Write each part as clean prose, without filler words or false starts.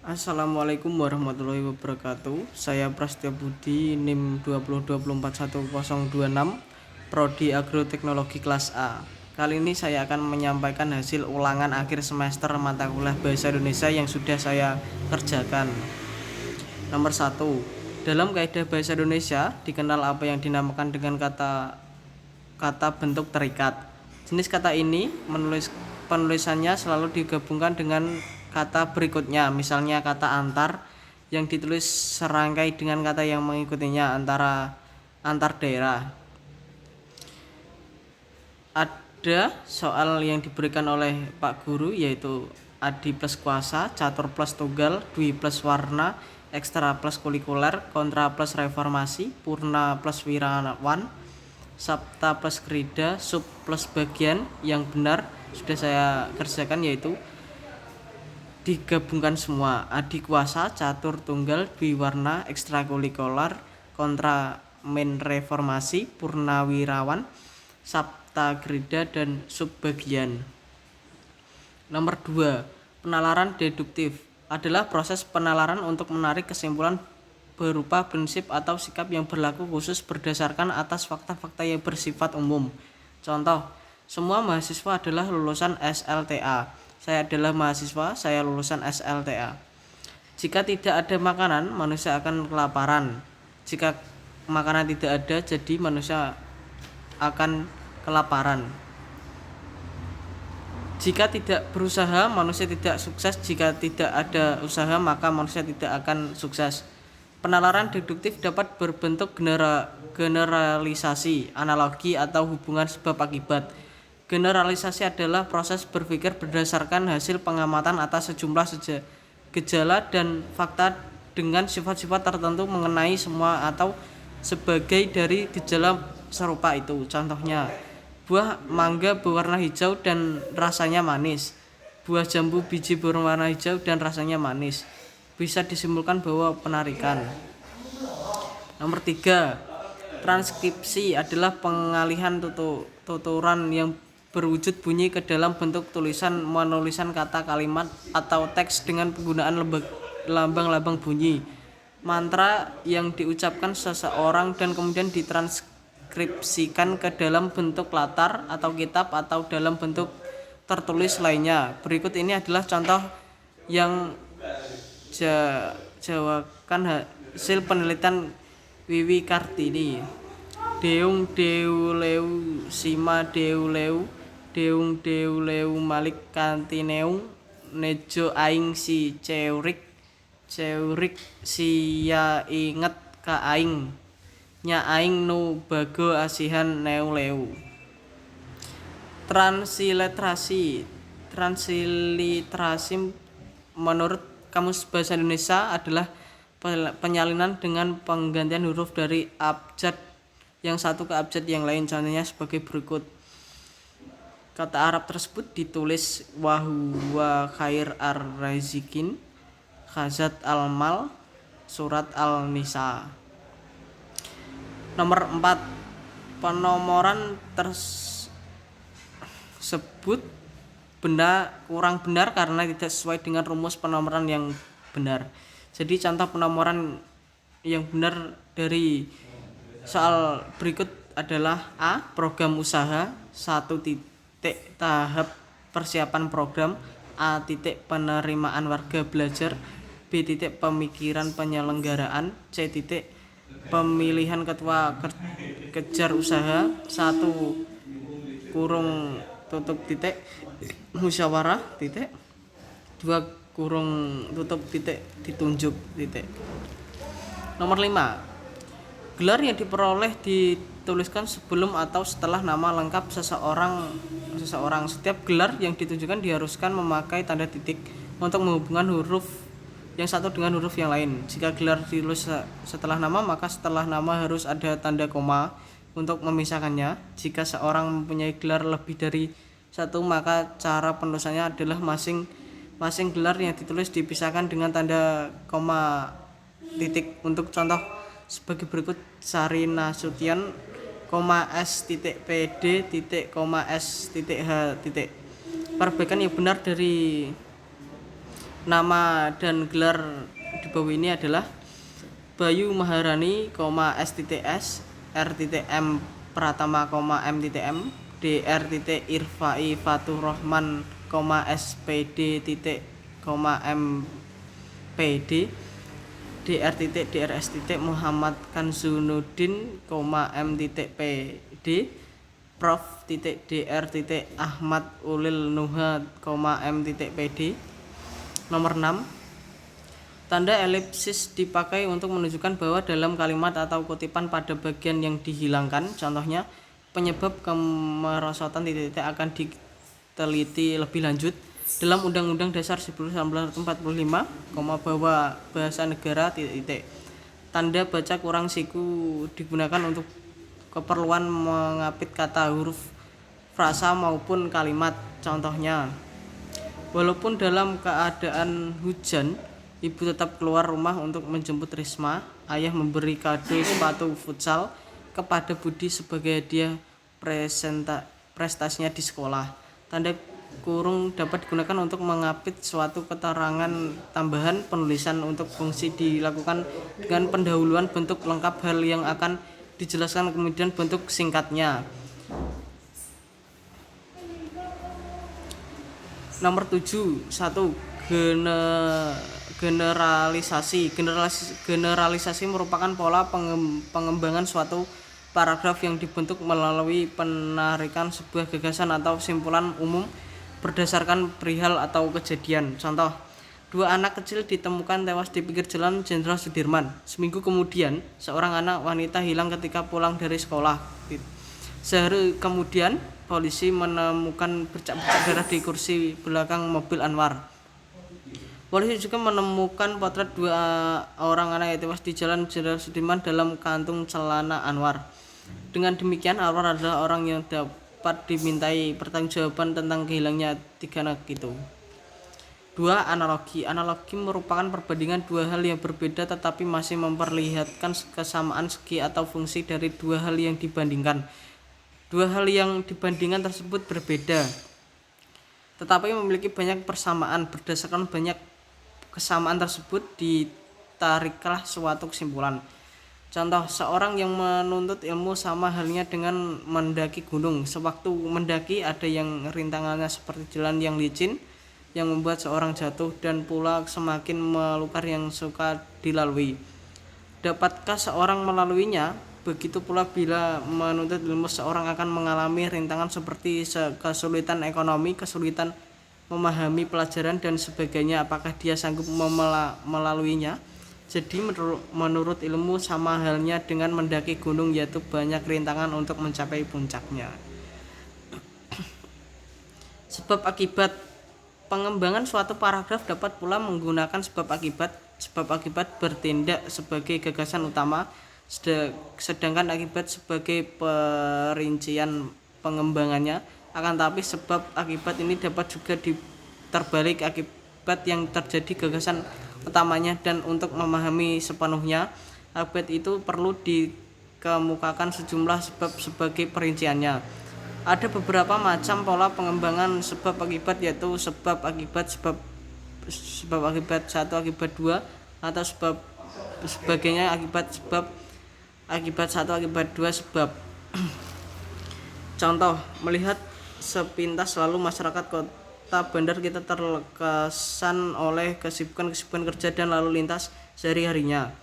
Assalamualaikum warahmatullahi wabarakatuh. Saya Prasetyo Budi, NIM 2024126, Prodi Agroteknologi kelas A. Kali ini saya akan menyampaikan hasil ulangan akhir semester mata kuliah Bahasa Indonesia yang sudah saya kerjakan. Nomor 1. Dalam kaidah Bahasa Indonesia dikenal apa yang dinamakan dengan kata bentuk terikat. Jenis kata ini penulisannya selalu digabungkan dengan kata berikutnya, misalnya kata antar yang ditulis serangkai dengan kata yang mengikutinya, antar daerah. Ada soal yang diberikan oleh Pak Guru, yaitu adi plus kuasa, catur plus tunggal, dwi plus warna, ekstra plus kulikuler, kontra plus reformasi, purna plus wirawan, sabta plus krida, sub plus bagian. Yang benar sudah saya kerjakan, yaitu digabungkan semua: adi kuasa, catur tunggal, dwi warna, ekstrakurikuler, kontra men reformasi, purnawirawan, sabta grida, dan subbagian. Nomor 2. Penalaran deduktif adalah proses penalaran untuk menarik kesimpulan berupa prinsip atau sikap yang berlaku khusus berdasarkan atas fakta-fakta yang bersifat umum. Contoh, semua mahasiswa adalah lulusan SLTA. Saya adalah mahasiswa, saya lulusan SLTA. Jika tidak ada makanan, manusia akan kelaparan. Jika makanan tidak ada, jadi manusia akan kelaparan. Jika tidak berusaha, manusia tidak sukses. Jika tidak ada usaha, maka manusia tidak akan sukses. Penalaran deduktif dapat berbentuk generalisasi, analogi, atau hubungan sebab akibat. Generalisasi adalah proses berpikir berdasarkan hasil pengamatan atas sejumlah gejala dan fakta dengan sifat-sifat tertentu mengenai semua atau sebagai dari gejala serupa itu. Contohnya, buah mangga berwarna hijau dan rasanya manis. Buah jambu biji berwarna hijau dan rasanya manis. Bisa disimpulkan bahwa penarikan. Nomor 3. Transkripsi adalah pengalihan tuturan yang berwujud bunyi ke dalam bentuk tulisan, menulisan kata, kalimat, atau teks dengan penggunaan lambang-lambang bunyi, mantra yang diucapkan seseorang dan kemudian ditranskripsikan ke dalam bentuk latar atau kitab atau dalam bentuk tertulis lainnya. Berikut ini adalah contoh yang jawakan hasil penelitian Wiwi Kartini. Deung deuleu sima deuleu deung deuleu malik kantineung nejo aing si ceurik si ya inget ka aing nya aing nu bago asihan neuleu. Transliterasi menurut Kamus Bahasa Indonesia adalah penyalinan dengan penggantian huruf dari abjad yang satu ke abjad yang lain. Contohnya sebagai berikut. Kata Arab tersebut ditulis wahuwa khair ar-razikin, khazat al-mal, surat al-nisa. Nomor 4. Penomoran tersebut kurang benar karena tidak sesuai dengan rumus penomoran yang benar. Jadi contoh penomoran yang benar dari soal berikut adalah: A. Program usaha 1 titik tahap persiapan program, A titik penerimaan warga belajar, B titik pemikiran penyelenggaraan, C titik pemilihan ketua kejar usaha, 1 kurung tutup titik musyawarah titik, 2 kurung tutup titik ditunjuk titik. Nomor 5. Gelar yang diperoleh dituliskan sebelum atau setelah nama lengkap seseorang. Setiap gelar yang ditunjukkan diharuskan memakai tanda titik untuk menghubungkan huruf yang satu dengan huruf yang lain. Jika gelar ditulis setelah nama, maka setelah nama harus ada tanda koma untuk memisahkannya. Jika seorang mempunyai gelar lebih dari satu, maka cara penulisannya adalah masing gelar yang ditulis dipisahkan dengan tanda koma titik. Untuk contoh sebagai berikut: Sari Nasution, S titik PD titik S titik H titik. Perbaikan yang benar dari Nama dan gelar di bawah ini adalah Bayu Maharani, STTS, R.M. Pratama, M.M, Dr. Irfai Fatur Rahman, SPD, MPD, Drs. Muhammad Kanzunuddin, M.PD, Prof. Dr. Ahmad Ulil Nuha, M.PD. Nomor 6. Tanda elipsis dipakai untuk menunjukkan bahwa dalam kalimat atau kutipan pada bagian yang dihilangkan, contohnya penyebab kemerosotan titik-titik akan diteliti lebih lanjut dalam Undang-Undang Dasar 1945, bahwa bahasa negara titik-titik. Tanda baca kurang siku digunakan untuk keperluan mengapit kata, huruf, frasa maupun kalimat. Contohnya, walaupun dalam keadaan hujan, ibu tetap keluar rumah untuk menjemput Risma. Ayah memberi kado sepatu futsal kepada Budi sebagai hadiah prestasinya di sekolah. Tanda kurung dapat digunakan untuk mengapit suatu keterangan tambahan penulisan untuk fungsi dilakukan dengan pendahuluan bentuk lengkap hal yang akan dijelaskan kemudian bentuk singkatnya. Nomor 7. 1. Generalisasi merupakan pola pengembangan suatu paragraf yang dibentuk melalui penarikan sebuah gagasan atau simpulan umum berdasarkan perihal atau kejadian. Contoh, 2 anak kecil ditemukan tewas di pinggir jalan Jenderal Sudirman. Seminggu kemudian, seorang anak wanita hilang ketika pulang dari sekolah. Sehari kemudian, polisi menemukan bercak-bercak darah di kursi belakang mobil Anwar. Polisi juga menemukan potret 2 orang anak yang tewas di jalan Jenderal Sudirman dalam kantung celana Anwar. Dengan demikian, Anwar adalah orang yang dapat dimintai pertanggungjawaban tentang hilangnya 3 anak itu. 2. Analogi. Analogi merupakan perbandingan 2 hal yang berbeda tetapi masih memperlihatkan kesamaan segi atau fungsi dari 2 hal yang dibandingkan. 2 hal yang dibandingkan tersebut berbeda tetapi memiliki banyak persamaan. Berdasarkan banyak kesamaan tersebut ditariklah suatu kesimpulan. Contoh, seorang yang menuntut ilmu sama halnya dengan mendaki gunung. Sewaktu mendaki ada yang rintangannya seperti jalan yang licin yang membuat seorang jatuh dan pula semakin melukar yang suka dilalui. Dapatkah seorang melaluinya? Begitu pula bila menuntut ilmu, seorang akan mengalami rintangan seperti kesulitan ekonomi, kesulitan memahami pelajaran dan sebagainya. Apakah dia sanggup melaluinya? Jadi menurut ilmu sama halnya dengan mendaki gunung, yaitu banyak rintangan untuk mencapai puncaknya. Sebab akibat. Pengembangan suatu paragraf dapat pula menggunakan sebab akibat. Sebab akibat bertindak sebagai gagasan utama, sedangkan akibat sebagai perincian pengembangannya. Akan tetapi sebab akibat ini dapat juga terbalik akibat yang terjadi gagasan utamanya, dan untuk memahami sepenuhnya akibat itu perlu dikemukakan sejumlah sebab sebagai perinciannya. Ada beberapa macam pola pengembangan sebab akibat, yaitu sebab akibat 1, akibat 2, atau sebab sebagainya akibat 1, akibat 2 sebab. Contoh, melihat sepintas lalu masyarakat kota Bandar kita terkesan oleh kesibukan kerja dan lalu lintas sehari-harinya.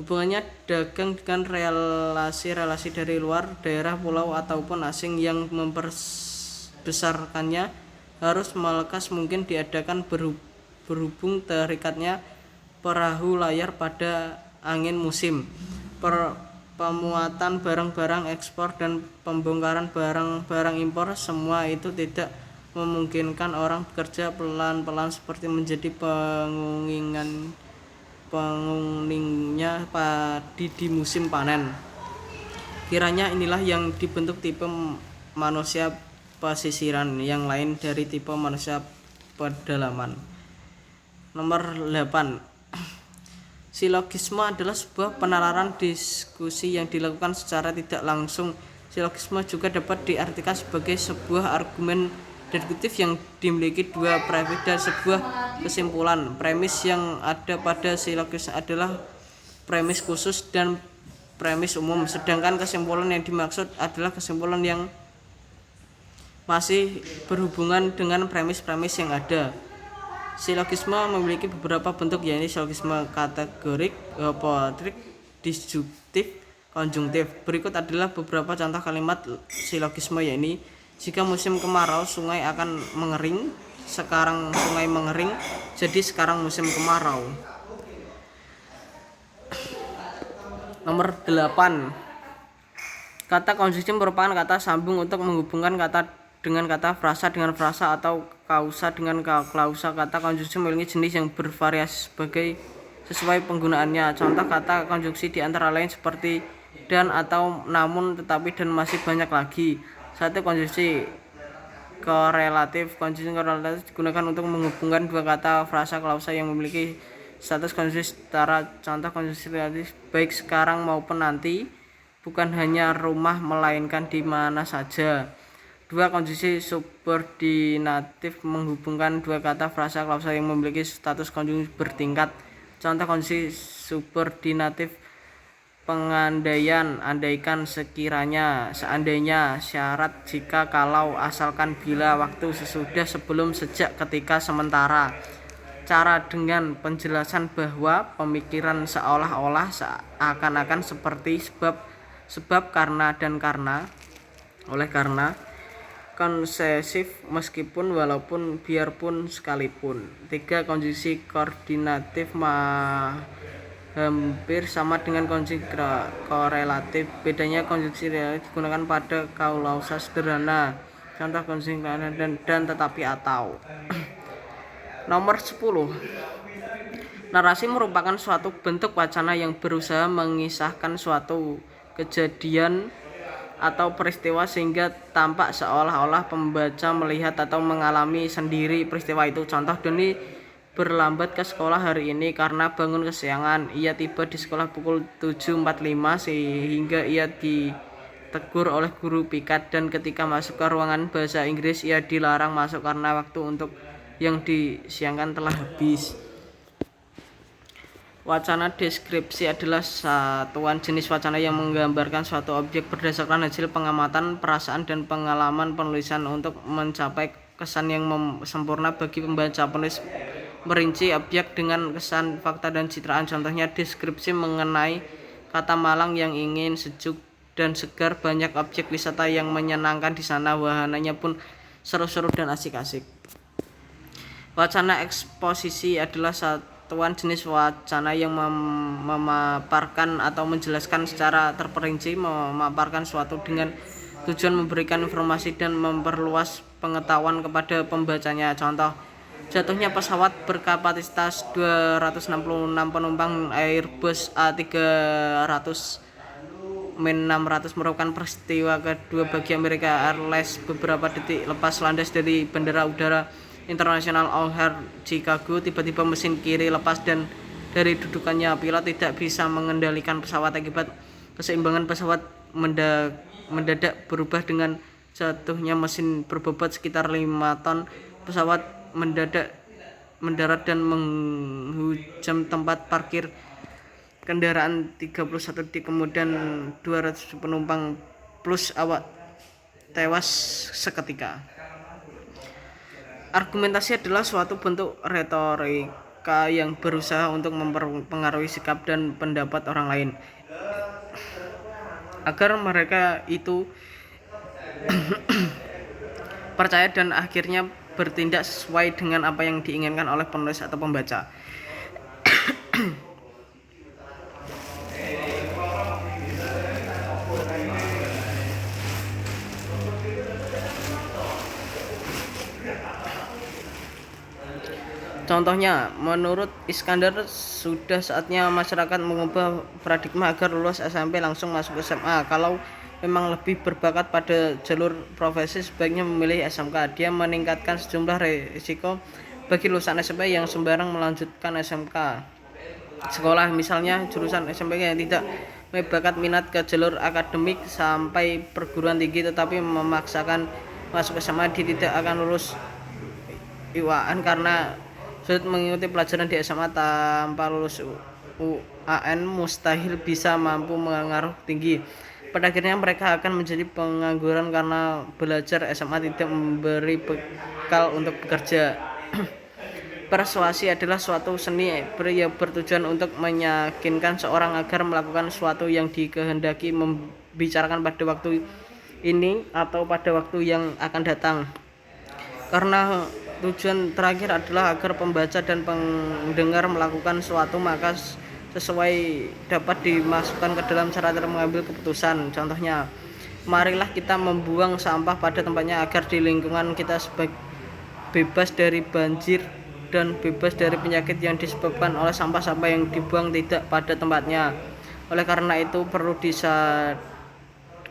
Hubungannya dagang dengan relasi-relasi dari luar daerah, pulau ataupun asing yang membesarkannya harus melekas mungkin diadakan berhubung terikatnya perahu layar pada angin musim, pemuatan barang-barang ekspor dan pembongkaran barang-barang impor. Semua itu tidak memungkinkan orang bekerja pelan-pelan seperti menjadi penguningnya padi di musim panen. Kiranya inilah yang dibentuk tipe manusia pesisiran yang lain dari tipe manusia pedalaman. Nomor 8. Silogisme adalah sebuah penalaran diskusi yang dilakukan secara tidak langsung. Silogisme juga dapat diartikan sebagai sebuah argumen deduktif yang dimiliki 2 prefix dan sebuah Kesimpulan, premis yang ada pada silogisme adalah premis khusus dan premis umum, sedangkan kesimpulan yang dimaksud adalah kesimpulan yang masih berhubungan dengan premis-premis yang ada. Silogisme memiliki beberapa bentuk, yaitu silogisme kategorik, hipotetik, disjuktif, konjungtif. Berikut adalah beberapa contoh kalimat silogisme, yaitu jika musim kemarau sungai akan mengering, sekarang sungai mengering, jadi sekarang musim kemarau. Nomor 8. Kata konjungsi merupakan kata sambung untuk menghubungkan kata dengan kata, frasa dengan frasa, atau klausa dengan klausa. Kata konjungsi memiliki jenis yang bervariasi sesuai penggunaannya. Contoh kata konjungsi di antara lain seperti dan, atau, namun, tetapi, dan masih banyak lagi. 1. Konjungsi korelatif. Konjungsi korelatif digunakan untuk menghubungkan dua kata, frasa, klausa yang memiliki status konjungsi setara. Contoh konjungsi relatif baik sekarang maupun nanti, bukan hanya rumah melainkan di mana saja. 2. Konjungsi subordinatif menghubungkan dua kata, frasa, klausa yang memiliki status konjungsi bertingkat. Contoh konjungsi subordinatif pengandaian, andaikan, sekiranya, seandainya, syarat, jika, kalau, asalkan, bila, waktu, sesudah, sebelum, sejak, ketika, sementara. Cara dengan penjelasan bahwa pemikiran seolah-olah, seakan-akan, seperti, sebab, karena, dan karena, oleh karena. Konsesif, meskipun, walaupun, biarpun, sekalipun. 3. Konjungsi koordinatif hampir sama dengan konjungsi korelatif. Bedanya konjungsi relatif digunakan pada klausa sederhana. Contoh konjungsi dan, tetapi, atau. Nomor 10. Narasi merupakan suatu bentuk wacana yang berusaha mengisahkan suatu kejadian atau peristiwa sehingga tampak seolah-olah pembaca melihat atau mengalami sendiri peristiwa itu. Contoh, Doni berlambat ke sekolah hari ini karena bangun kesiangan. Ia tiba di sekolah pukul 7.45 sehingga ia ditegur oleh guru piket, dan ketika masuk ke ruangan bahasa Inggris ia dilarang masuk karena waktu untuk yang disiangkan telah habis. Wacana deskripsi adalah satuan jenis wacana yang menggambarkan suatu objek berdasarkan hasil pengamatan, perasaan, dan pengalaman penulisan untuk mencapai kesan yang sempurna bagi pembaca. Penulis merinci objek dengan kesan, fakta, dan citraan. Contohnya deskripsi mengenai kata Malang yang ingin sejuk dan segar, banyak objek wisata yang menyenangkan di sana, wahananya pun seru-seru dan asik-asik. Wacana eksposisi adalah satuan jenis wacana yang memaparkan atau menjelaskan secara terperinci, memaparkan suatu dengan tujuan memberikan informasi dan memperluas pengetahuan kepada pembacanya. Contoh, jatuhnya pesawat berkapasitas 266 penumpang Airbus A320-600 merupakan peristiwa kedua bagi American Airlines beberapa detik lepas landas dari Bandara Udara Internasional O'Hare, Chicago. Tiba-tiba mesin kiri lepas dan dari dudukannya pilot tidak bisa mengendalikan pesawat. Akibat keseimbangan pesawat mendadak berubah dengan jatuhnya mesin berbobot sekitar 5 ton. Pesawat mendarat dan menghujam tempat parkir kendaraan 31 detik, kemudian 200 penumpang plus awak tewas seketika. Argumentasi adalah suatu bentuk retorika yang berusaha untuk mempengaruhi sikap dan pendapat orang lain agar mereka itu percaya dan akhirnya bertindak sesuai dengan apa yang diinginkan oleh penulis atau pembaca. Contohnya, menurut Iskandar sudah saatnya masyarakat mengubah paradigma agar lulus SMP langsung masuk SMA. Kalau memang lebih berbakat pada jalur profesi, sebaiknya memilih SMK. Dia meningkatkan sejumlah risiko bagi lulusan SMP yang sembarang melanjutkan SMK sekolah, misalnya jurusan SMP yang tidak berbakat minat ke jalur akademik sampai perguruan tinggi tetapi memaksakan masuk SMA, dia tidak akan lulus IWAN karena Sulit mengikuti pelajaran di SMA tanpa lulus UAN mustahil bisa mampu mengaruh tinggi. Pada akhirnya mereka akan menjadi pengangguran karena belajar SMA tidak memberi bekal untuk bekerja. Persuasi adalah suatu seni yang bertujuan untuk meyakinkan seorang agar melakukan sesuatu yang dikehendaki, membicarakan pada waktu ini atau pada waktu yang akan datang. Karena tujuan terakhir adalah agar pembaca dan pendengar melakukan sesuatu, maka sesuai dapat dimasukkan ke dalam cara mengambil keputusan. Contohnya, marilah kita membuang sampah pada tempatnya agar di lingkungan kita bebas dari banjir dan bebas dari penyakit yang disebabkan oleh sampah-sampah yang dibuang tidak pada tempatnya. Oleh karena itu perlu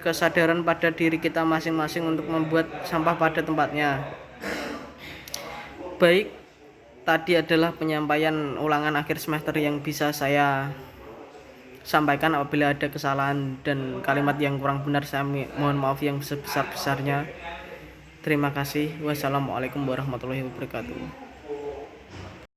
kesadaran pada diri kita masing-masing untuk membuat sampah pada tempatnya. Baik, tadi adalah penyampaian ulangan akhir semester yang bisa saya sampaikan. Apabila ada kesalahan dan kalimat yang kurang benar, saya mohon maaf yang sebesar-besarnya. Terima kasih. Wassalamualaikum warahmatullahi wabarakatuh.